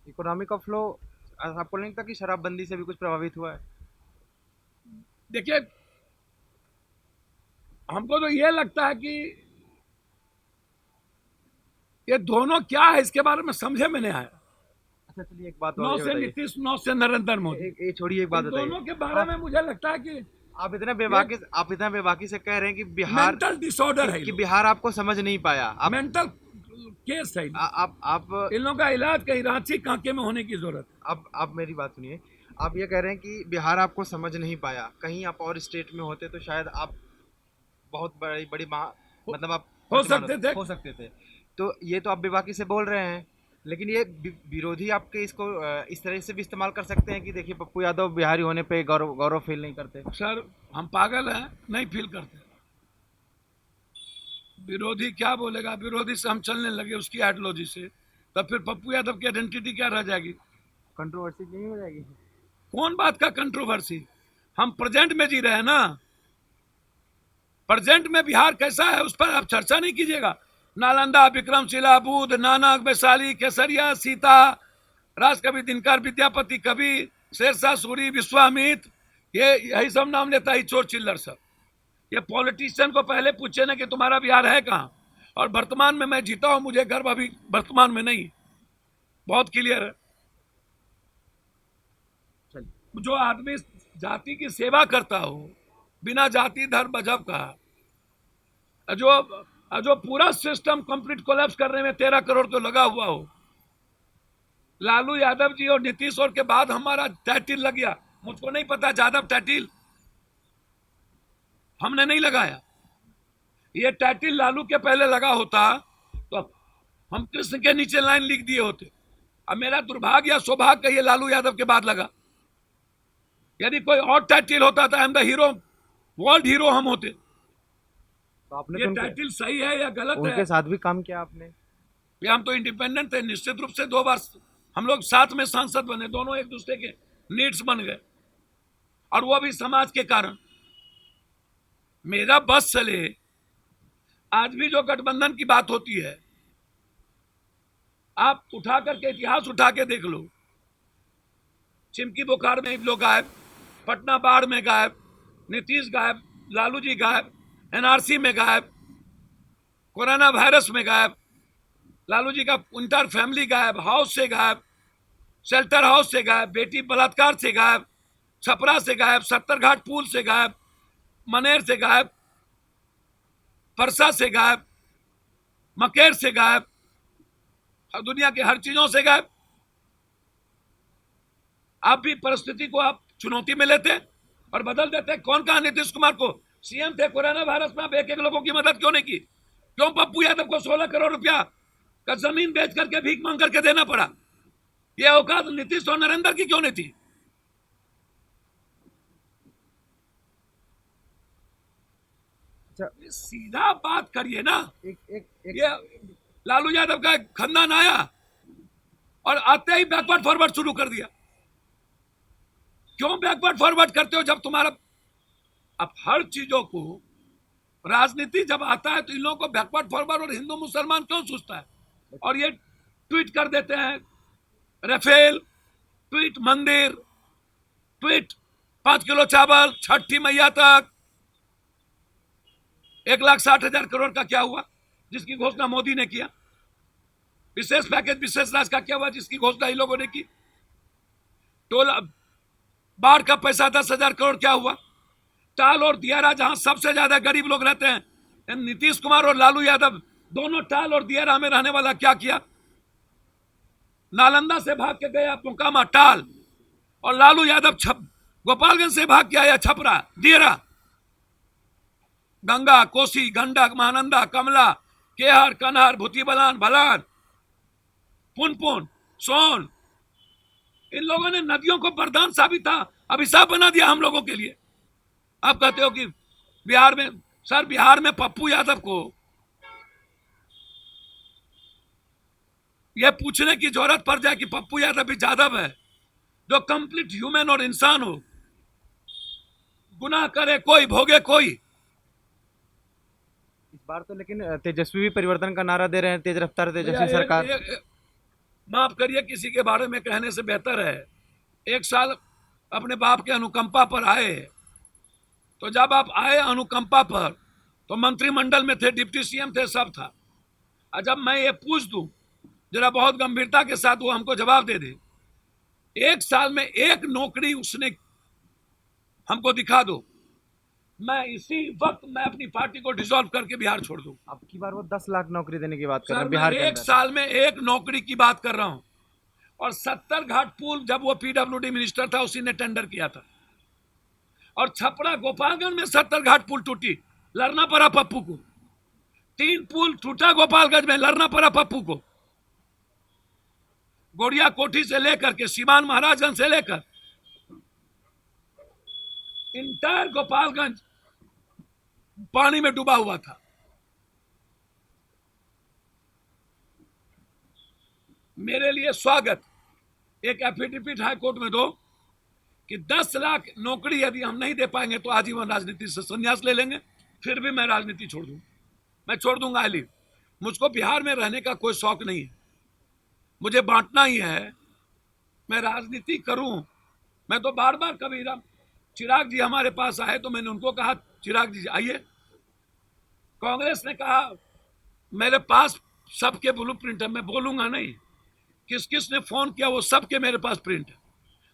इकोनॉमी का फ्लो आपको नहीं लगता कि शराबबंदी से भी कुछ प्रभावित हुआ है? देखिए, हमको तो यह लगता है कि ये दोनों क्या है, इसके बारे में समझे में नहीं आया। अच्छा चलिए, एक बात 9 से नीतीश, 9 से नरेंद्र मोदी, एक छोड़िए, एक बात बताइए। दोनों के बारे में मुझे लगता है कि आप इतना बेबाकी से कह रहे हैं कि बिहार मेंटल डिसऑर्डर है, कि बिहार आपको समझ नहीं पाया। आप मेंटल केस है। आप इन लोगों का इलाज कहीं रांची, कांके में होने की जरूरत है। आप मेरी बात सुनिए। आप ये कह रहे हैं कि बिहार आपको समझ नहीं पाया, कहीं आप और स्टेट में होते तो शायद आप बहुत बड़ी मतलब आप हो सकते थे। तो ये तो आप बेबाकी से बोल रहे हैं। लेकिन ये विरोधी आपके इसको इस तरह से भी इस्तेमाल कर सकते हैं कि देखिए पप्पू यादव बिहारी होने पे गौरव गौरव फील नहीं करते। सर हम पागल हैं, नहीं फील करते। विरोधी क्या बोलेगा, विरोधी से हम चलने लगे उसकी आइडियोलॉजी से, तब फिर पप्पू यादव की आइडेंटिटी क्या रह जाएगी? कंट्रोवर्सी नहीं हो जाएगी? कौन बात का कंट्रोवर्सी? हम प्रेजेंट में जी रहे हैं ना। प्रेजेंट में बिहार कैसा है उस पर आप चर्चा नहीं कीजिएगा। नालंदा, विक्रमशिला, बुध, नानक, वैशाली, केसरिया, सीता, राजकवि दिनकर, विद्यापति कवि, शेरशाह सूरी, विश्वामित्र, ये यही सब नाम लेता है चोर चिल्लर सब। ये पॉलिटिशियन को पहले पूछे ना कि तुम्हारा बिहार है कहाँ। और वर्तमान में मैं जीता हूं, मुझे गर्व अभी वर्तमान में नहीं, बहुत क्लियर है। जो आदमी जाति की सेवा करता हो बिना जाति धर्म मजहब का, जो पूरा सिस्टम कंप्लीट कोलैप्स करने में 13 करोड़ तो लगा हुआ हो। लालू यादव जी और नीतीश और के बाद हमारा टाइटिल लग गया। मुझको नहीं पता यादव टाइटिल हमने नहीं लगाया। ये टाइटिल लालू के पहले लगा होता तो हम कृष्ण के नीचे लाइन लिख दिए होते। अब मेरा दुर्भाग्य या सौभाग्य ये लालू यादव के बाद लगा। यदि कोई और टाइटिल होता था, I am the hero, world hero हम होते। तो आपने ये तो टाइटिल सही है या गलत है? उनके साथ भी काम किया आपने? ये हम तो इंडिपेंडेंट थे, निश्चित रूप से 2 बार हम लोग साथ में सांसद बने, दोनों एक दूसरे के नीड्स बन गए, और वो भी समाज के कारण। मेरा बस चले। आज भी जो गठबंधन की बात होती है, आप उठा करके इतिहास उठा के देख लो। चिमकी बुखार में लोग गायब, पटना बाढ़ में गायब, नीतीश गायब, लालू जी गायब, एनआरसी में गायब, कोरोना वायरस में गायब, लालू जी का इंटर फैमिली गायब, हाउस से गायब, शेल्टर हाउस से गायब, बेटी बलात्कार से गायब, छपरा से गायब, 70 घाट पुल से गायब, मनेर से गायब, परसा से गायब, मकेर से गायब, दुनिया के हर चीजों से गायब। आप भी परिस्थिति को आप चुनौती में लेते और बदल देते। कौन कहा नीतीश कुमार को सीएम थे कोरोना वायरस में, आप एक एक लोगों की मदद क्यों नहीं की? क्यों पप्पू यादव को 16 करोड़ रुपया का जमीन बेच करके भीख मांग करके देना पड़ा? ये औकात नीतीश और नरेंद्र की क्यों नहीं थी? सीधा बात करिए ना। ये लालू यादव का खानदान आया और आते ही बैकवर्ड फॉरवर्ड शुरू कर दिया। क्यों बैकवर्ड फॉरवर्ड करते हो जब तुम्हारा, अब हर चीजों को राजनीति जब आता है तो इन लोगों को बैकवर्ड फॉरवर्ड और हिंदू मुसलमान क्यों सोचता है? और ये ट्वीट कर देते हैं राफेल, ट्वीट मंदिर, ट्वीट 5 किलो चावल, छठी मैया तक। 1,60,000 करोड़ का क्या हुआ जिसकी घोषणा मोदी ने किया? विशेष पैकेज विशेष राज का क्या हुआ जिसकी घोषणा इन लोगों ने की? टोल बाढ़ का पैसा 10,000 करोड़ क्या हुआ? टाल और दियारा जहां सबसे ज्यादा गरीब लोग रहते हैं, नीतीश कुमार और लालू यादव दोनों टाल और दियारा में रहने वाला क्या किया? नालंदा से भाग के गया मोकामा टाल, और लालू यादव गोपालगंज से भाग के आया छपरा दियारा। गंगा, कोसी, गंडक, महानंदा, कमला, केहर, कन्हर, भूती बलान, भलान, पुनपुन, सोन, इन लोगों ने नदियों को वरदान साबित था, अभिशाप बना दिया हम लोगों के लिए। आप कहते हो कि बिहार में, सर बिहार में पप्पू यादव को यह पूछने की जरूरत पड़ जाए कि पप्पू यादव भी यादव है जो कंप्लीट ह्यूमन और इंसान हो, गुनाह करे कोई भोगे कोई। इस बार तो लेकिन तेजस्वी भी परिवर्तन का नारा दे रहे हैं, तेज रफ्तार तेजस्वी सरकार। माफ करिए, किसी के बारे में कहने से बेहतर है 1 साल अपने बाप के अनुकंपा पर आए। तो जब आप आए अनुकंपा पर तो मंत्रिमंडल में थे, डिप्टी सीएम थे, सब था। और जब मैं ये पूछ दूं जरा बहुत गंभीरता के साथ वो हमको जवाब दे दे, 1 साल में 1 नौकरी उसने हमको दिखा दो, मैं इसी वक्त मैं अपनी पार्टी को डिसॉल्व करके बिहार छोड़ दूं। अब की बार वो 10 लाख नौकरी देने की बात कर रहे हैं बिहार बिहार के 1 साल में 1 नौकरी की बात कर रहा हूं। और 70 घाट पुल जब वो पीडब्ल्यूडी मिनिस्टर था उसी ने टेंडर किया था। और छपरा गोपालगंज में 70 घाट पुल टूटी, लड़ना पड़ा पप्पू को। 3 पुल टूटा गोपालगंज में, लड़ना पड़ा पप्पू को। गोड़िया कोठी से लेकर के सीवान महाराजगंज से लेकर इंटायर गोपालगंज पानी में डूबा हुआ था। मेरे लिए स्वागत, एक एफिडेविट हाई कोर्ट में दो कि 10 लाख नौकरी यदि हम नहीं दे पाएंगे तो आजीवन राजनीति से संन्यास ले लेंगे, फिर भी मैं राजनीति छोड़ दूंगा, मैं छोड़ दूंगा। आई मुझको बिहार में रहने का कोई शौक नहीं है, मुझे बांटना ही है, मैं राजनीति करूं। मैं तो बार बार कभी चिराग जी हमारे पास आए तो मैंने उनको कहा चिराग जी आइए। कांग्रेस ने कहा मेरे पास सबके ब्लूप्रिंट है, मैं बोलूंगा नहीं, किस किस ने फोन किया वो सबके मेरे पास प्रिंट है,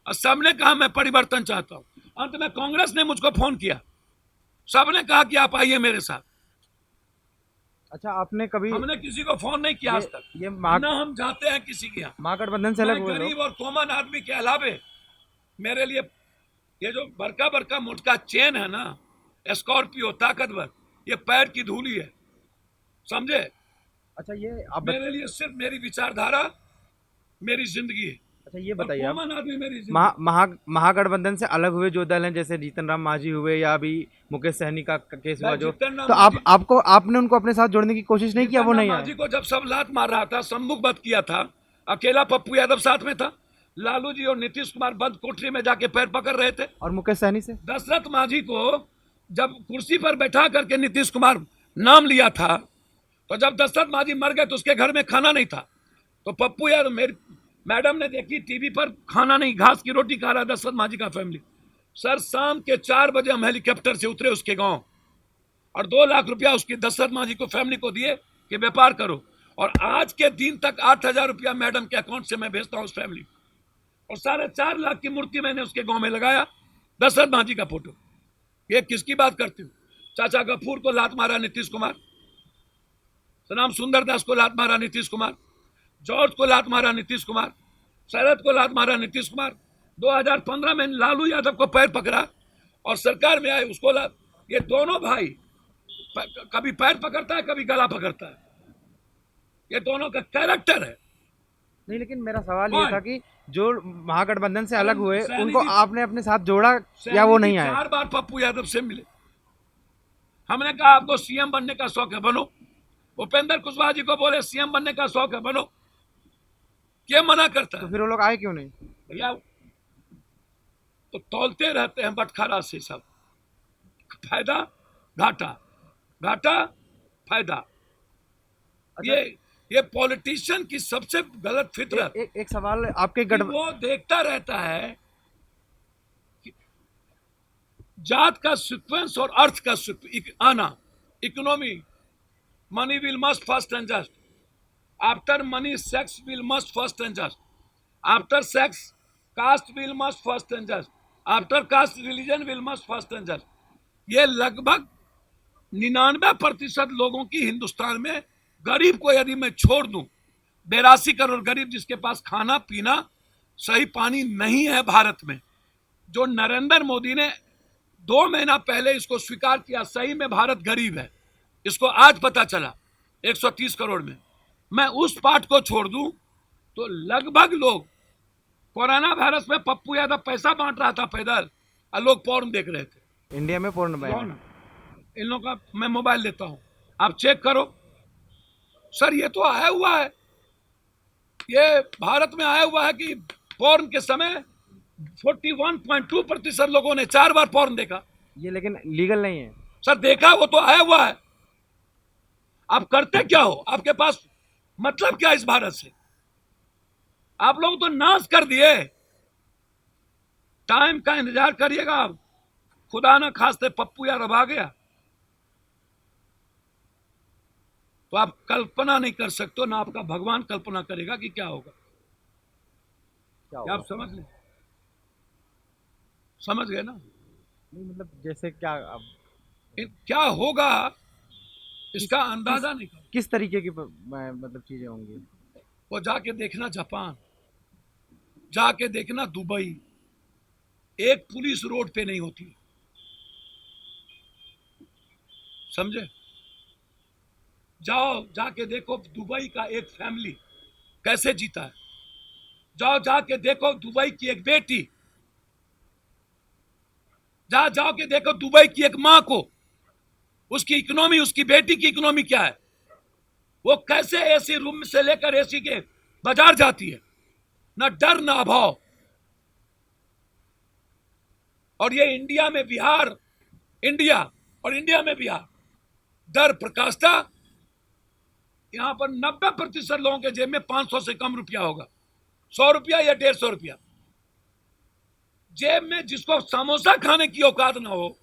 और सबने कहा मैं परिवर्तन चाहता हूं। अंत में कांग्रेस ने मुझको फोन किया, सबने कहा कि आप आइए मेरे साथ। अच्छा, आपने कभी, हमने किसी को फोन नहीं किया आज तक, ये ना हम जाते हैं किसी के यहाँ। महागठबंधन से अलग हुए गरीब और कॉमन आदमी के अलावे मेरे लिए ये जो बड़का बड़का मोटका चेन है ना, स्कॉर्पियो ताकतवर, ये पैर की धूली है, समझे। अच्छा, ये आप मेरे लिए सिर्फ मेरी विचारधारा मेरी जिंदगी है। अच्छा, ये बताइए आप, कॉमन आदमी मेरी जिंदगी। महागठबंधन से अलग हुए जो दल हैं, जैसे जीतन राम मांझी हुए या अभी मुकेश सहनी का केस हुआ जो, तो आपने उनको अपने साथ जोड़ने की कोशिश नहीं किया? वो नहीं मांझी को जब सब लात मार रहा था, सम्मुख बंद किया था, अकेला पप्पू यादव साथ में था, लालू जी और नीतीश कुमार बंद कोठरी में जाके पैर पकड़ रहे थे। और मुकेश सहनी से दशरथ मांझी को जब कुर्सी पर बैठा करके नीतीश कुमार नाम लिया था, तो जब दशरथ मांझी मर गए तो उसके घर में खाना नहीं था, तो पप्पू यादव, मेरी मैडम ने देखी टीवी पर खाना नहीं, घास की रोटी खा रहा है दशरथ मांझी का फैमिली। सर शाम के 4 बजे हम हेलीकॉप्टर से उतरे उसके गांव, और 2 लाख रुपया उसकी दशरथ मांझी को फैमिली को दिए कि व्यापार करो, और आज के दिन तक 8,000 रुपया मैडम के अकाउंट से मैं भेजता हूं उस फैमिली, और 4.5 लाख की मूर्ति मैंने उसके गांव में लगाया, दशरथ मांझी का फोटो। ये किसकी बात करती हूँ? चाचा गफूर को लात मारा नीतीश कुमार, सनाम सुंदर दास को लात मारा नीतीश कुमार, जॉर्ज को लात मारा नीतीश कुमार, शरद को लात मारा नीतीश कुमार। 2015 में लालू यादव को पैर पकड़ा और सरकार में आए उसको लात। ये दोनों भाई कभी पैर पकड़ता है, कभी गला पकड़ता है, ये दोनों का कैरेक्टर है। नहीं, लेकिन मेरा सवाल ये था कि जो महागठबंधन से अलग हुए उनको आपने अपने साथ जोड़ा या वो नहीं आए? 4 बार पप्पू यादव से मिले, हमने कहा आपको सीएम बनने का शौक है बनो, उपेंद्र कुशवाहा जी को बोले सीएम बनने का शौक है बनो, क्या मना करता है? तो फिर वो लोग आए क्यों नहीं? भैया तो तौलते रहते हैं बटखरा से, सब फायदा घाटा, घाटा फायदा। अच्छा, ये पॉलिटिशियन की सबसे गलत फितरत। एक सवाल आपके वो देखता रहता है कि जात का सीक्वेंस और अर्थ का आना, economy, money will must first and just, after money sex will must first and just, after sex caste will must first and just, after caste religion will must first and just. ये लगभग 99% लोगों की हिंदुस्तान में, गरीब को यदि मैं छोड़ दूं, 82 करोड़ गरीब जिसके पास खाना पीना सही पानी नहीं है भारत में, जो नरेंद्र मोदी ने 2 महीना पहले इसको स्वीकार किया, सही में भारत गरीब है, इसको आज पता चला 130 करोड़ में, मैं उस पार्ट को छोड़ दूं तो लगभग लोग, कोरोना वायरस में पप्पू यादव पैसा बांट रहा था पैदल और लोग पोर्न देख रहे थे। इंडिया में पोर्न बैन, इन लोगों का मैं मोबाइल देता हूं, आप चेक करो सर, ये तो आया हुआ है, ये भारत में आया हुआ है कि पोर्न के समय 41.2% लोगों ने 4 बार पोर्न देखा। ये लेकिन लीगल नहीं है सर, देखा वो तो आया हुआ है, आप करते क्या हो? आपके पास मतलब क्या इस भारत से? आप लोग तो नाश कर दिए। टाइम का इंतजार करिएगा, खुदा ना खास्ते पप्पू यादव आ गया तो आप कल्पना नहीं कर सकते, ना आपका भगवान कल्पना करेगा कि क्या होगा। क्या आप समझ लें? समझ गए ना? नहीं, मतलब जैसे क्या क्या होगा इसका अंदाजा नहीं कर। किस तरीके की मतलब चीजें होंगी? वो जाके देखना जापान, जाके देखना दुबई, एक पुलिस रोड पे नहीं होती, समझे? जाओ जाके देखो दुबई का एक फैमिली कैसे जीता है, जाओ जाके देखो दुबई की एक बेटी, जाओ के देखो दुबई की एक मां को, उसकी इकोनॉमी, उसकी बेटी की इकोनॉमी क्या है, वो कैसे एसी रूम से लेकर एसी के बाजार जाती है, ना डर ना अभाव। और ये इंडिया में बिहार, इंडिया और इंडिया में बिहार, दर प्रकाष्ठा यहां पर 90% लोगों के जेब में 500 से कम रुपया होगा, 100 रुपया या 150 रुपया। जेब में जिसको समोसा खाने की औकात ना हो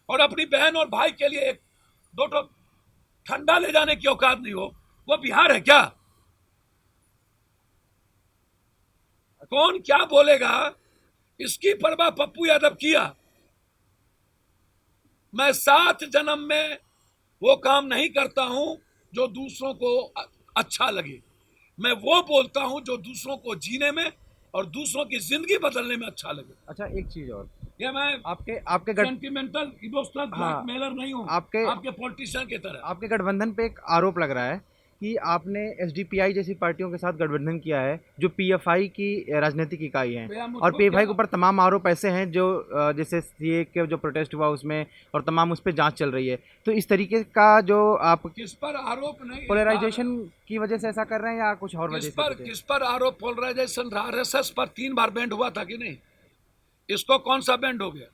और अपनी बहन और भाई के लिए एक दो तो ठंडा ले जाने की औकात नहीं हो, वो बिहार है क्या? कौन क्या बोलेगा, इसकी परवाह पप्पू यादव किया। मैं 7 जन्म में वो काम नहीं करता हूं जो दूसरों को अच्छा लगे, मैं वो बोलता हूं जो दूसरों को जीने में और दूसरों की जिंदगी बदलने में अच्छा लगे। अच्छा, एक चीज और, ये मैं आपके आपके गठ सेंटिमेंटल इमोशनल ब्लैकमेलर नहीं हूं आपके पॉलिटिशियन की तरह। आपके गठबंधन पे एक आरोप लग रहा है कि आपने एसडीपीआई जैसी पार्टियों के साथ गठबंधन किया है जो पीएफआई की राजनीतिक इकाई है, भैया और मुझको पीएफआई के क्या, ऊपर तमाम आरोप ऐसे हैं जो जैसे सीए के जो प्रोटेस्ट हुआ उसमें, और तमाम उस पर जांच चल रही है। तो इस तरीके का जो आप किस पर आरोप नहीं, पोलराइजेशन की वजह से ऐसा कर रहे हैं या कुछ और वजह से? किस पर आरोप? पोलराइजेशन आरएसएस पर 3 बार बैंड हुआ था कि नहीं? इसको कौन सा बैंड हो गया?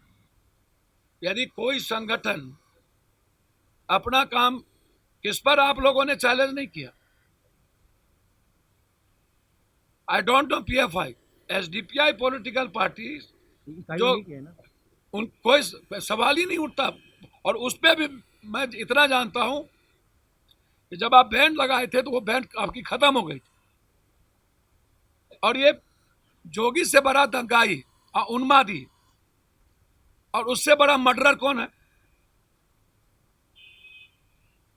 यदि कोई संगठन अपना काम, किस पर आप लोगों ने चैलेंज नहीं किया? आई don't no PFI, SDPI political party जो उन कोई सवाल ही नहीं उठता। और उस पर भी मैं इतना जानता हूं कि जब आप बैंड लगाए थे तो वो बैंड आपकी खत्म हो गई थी। और ये जोगी से बड़ा दंगाई, उन्मादी और उससे बड़ा मर्डरर कौन है?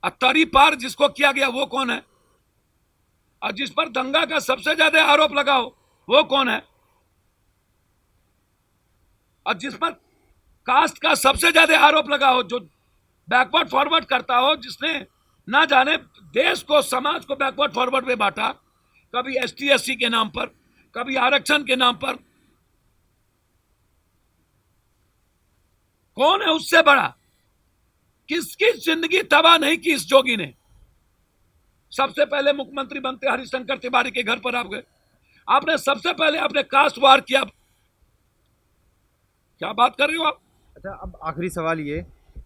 अत्तरी पार जिसको किया गया वो कौन है? और जिस पर दंगा का सबसे ज्यादा आरोप लगाओ वो कौन है? और जिस पर कास्ट का सबसे ज्यादा आरोप लगाओ, जो बैकवर्ड फॉरवर्ड करता हो, जिसने ना जाने देश को, समाज को बैकवर्ड फॉरवर्ड में बांटा, कभी एसटी एससी के नाम पर, कभी आरक्षण के नाम पर, कौन है उससे बड़ा? किसकी जिंदगी तबाह नहीं की इस जोगी ने? सबसे पहले मुख्यमंत्री बनते हरिशंकर तिवारी के घर पर आप गए, आपने सबसे पहले आपने कास्ट वार किया। क्या बात कर रहे हो आप? अच्छा, अब आखिरी सवाल ये,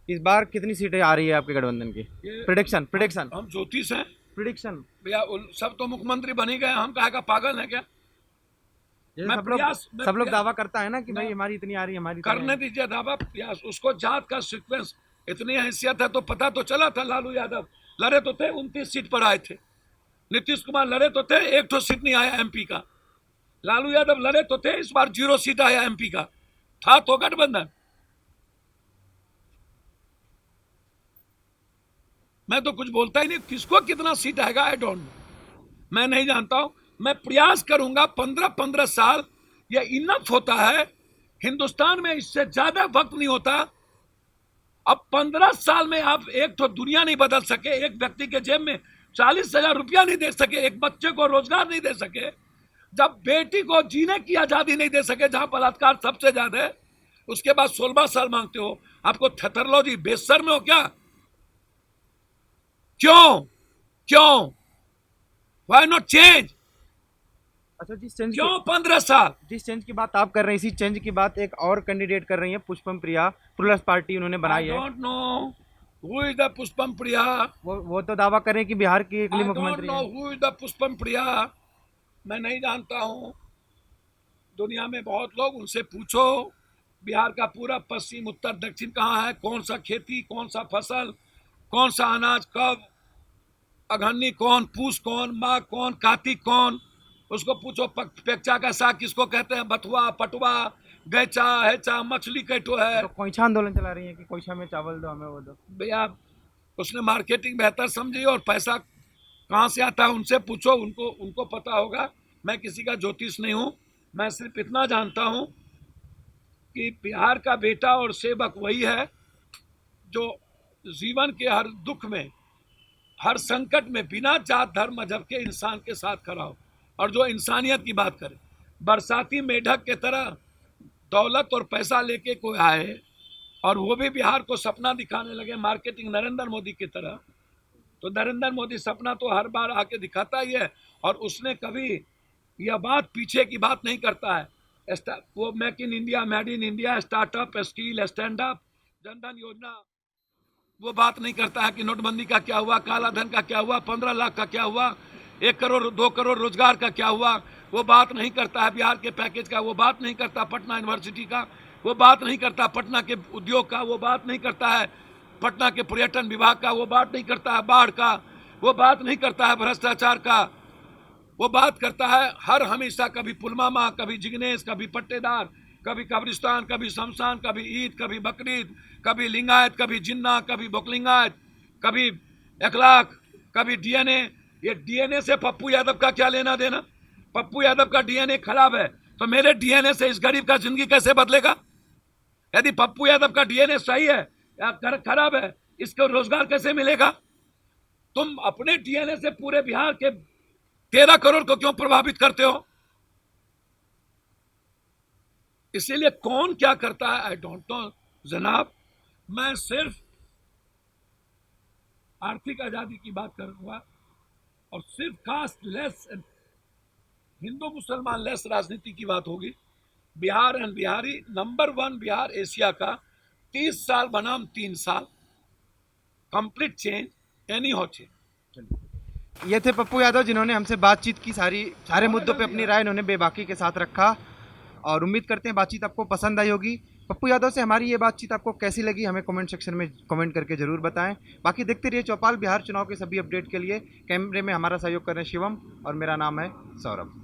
इस बार कितनी सीटें आ रही है आपके गठबंधन की? प्रिडिक्शन हम ज्योतिष हैं प्रिडिक्शन। भैया, सब तो मुख्यमंत्री बन ही गए, हम कहा का पागल है क्या? मैं सब लोग दावा करता है ना कि भाई हमारी इतनी आ रही है, हमारी करने दीजिए दावा। प्रयास, उसको जात का सीक्वेंस, इतनी हैसियत है तो पता तो चला था। लालू यादव लड़े तो थे, 29 सीट पर आए थे। नीतीश कुमार लड़े तो थे, एक तो सीट नहीं आया एमपी का। लालू यादव लड़े तो थे, इस बार 0 सीट आया एमपी का। था तो गठबंधन। मैं तो कुछ बोलता ही नहीं, किसको कितना सीट आएगा आई डोंट नो, मैं नहीं जानता हूं। मैं प्रयास करूंगा, 15-15 साल ये इनफ होता है हिंदुस्तान में, इससे ज्यादा वक्त नहीं होता। अब 15 साल में आप एक तो दुनिया नहीं बदल सके, एक व्यक्ति के जेब में 40,000 रुपया नहीं दे सके, एक बच्चे को रोजगार नहीं दे सके, जब बेटी को जीने की आजादी नहीं दे सके, जहां बलात्कार सबसे ज्यादा है, उसके बाद 16 साल मांगते हो। आपको थेथरोलॉजी, बेसर में हो क्या? क्यों व्हाई नॉट चेंज? अच्छा, जिस चेंज क्यों 15 साल? जिस चेंज की बात आप कर रहे हैं, इसी चेंज की बात एक और कैंडिडेट कर रही है, पुष्पम प्रिया। प्लस पार्टी उन्होंने बनाई है। I don't know who is the Pushpam Priya. वो तो दावा कर रहे हैं कि बिहार की अगली मुख्यमंत्री है। हु इज द पुष्पम प्रिया, मैं नहीं जानता हूं। दुनिया में बहुत लोग, उनसे पूछो। बिहार का पूरा पश्चिम, उत्तर, दक्षिण कहाँ है, कौन सा खेती, कौन सा फसल, कौन सा अनाज कब, अघन्नी कौन, पूस कौन, माघ कौन, कार्तिक कौन, उसको पूछो। पेक्चा का साग किसको कहते हैं? बथुआ, पटुआ, गैचा, हैचा, मछली कैटो है। तो कोयछा आंदोलन चला रही है कि कोयछा में चावल दो, हमें वो दो। भैया, उसने मार्केटिंग बेहतर समझी, और पैसा कहाँ से आता है उनसे पूछो, उनको पता होगा। मैं किसी का ज्योतिष नहीं हूँ। मैं सिर्फ इतना जानता हूँ कि बिहार का बेटा और सेवक वही है जो जीवन के हर दुख में, हर संकट में बिना जात धर्म मजहब के इंसान के साथ खड़ा हो, और जो इंसानियत की बात करे। बरसाती मेढक के तरह दौलत और पैसा लेके कोई आए और वो भी बिहार को सपना दिखाने लगे मार्केटिंग नरेंद्र मोदी की तरह, तो नरेंद्र मोदी सपना तो हर बार आके दिखाता ही है और उसने कभी यह बात पीछे की बात नहीं करता है। वो make in India, made in India, startup, skill, stand up, Jan Dhan योजना, वो बात नहीं करता है कि नोटबंदी का क्या हुआ, काला धन का क्या हुआ, 15 लाख का क्या हुआ, 1 करोड़ 2 करोड़ रोजगार का क्या हुआ, वो बात नहीं करता है बिहार के पैकेज का, वो बात नहीं करता पटना यूनिवर्सिटी का, वो बात नहीं करता पटना के उद्योग का, वो बात नहीं करता है पटना के पर्यटन विभाग का, वो बात नहीं करता है बाढ़ का, वो बात नहीं करता है भ्रष्टाचार का, वो बात करता है हर हमेशा कभी पुलवामा, कभी जिग्नेश, कभी पट्टेदार, कभी कब्रिस्तान, कभी शमशान, कभी ईद, कभी बकरीद, कभी लिंगायत, कभी जिन्ना, कभी बोकलिंगायत, कभी अखलाक, कभी डीएनए। ये डीएनए से पप्पू यादव का क्या लेना देना? पप्पू यादव का डीएनए खराब है तो मेरे डीएनए से इस गरीब का जिंदगी कैसे बदलेगा? यदि पप्पू यादव का डीएनए सही है या खराब है, इसको रोजगार कैसे मिलेगा? तुम अपने डीएनए से पूरे बिहार के 13 करोड़ को क्यों प्रभावित करते हो? इसीलिए कौन क्या करता है आई डोंट नो जनाब। मैं सिर्फ आर्थिक आजादी की बात करूंगा और सिर्फ कास्ट लेस, हिंदू मुसलमान लेस राजनीति की बात होगी। Bihar and Bihari, number 1 Bihar Asia का, 30 साल बनाम 3 साल, कंप्लीट चेंज, एनी हो चेंज। ये थे पप्पू यादव जिन्होंने हमसे बातचीत की, सारे मुद्दों पे अपनी राय इन्होंने बेबाकी के साथ रखा और उम्मीद करते हैं बातचीत आपको पसंद आई होगी। पप्पू यादव से हमारी ये बातचीत आपको कैसी लगी हमें कमेंट सेक्शन में कमेंट करके जरूर बताएं। बाकी देखते रहिए चौपाल बिहार चुनाव के सभी अपडेट के लिए। कैमरे में हमारा सहयोग कर रहे हैं शिवम और मेरा नाम है सौरभ।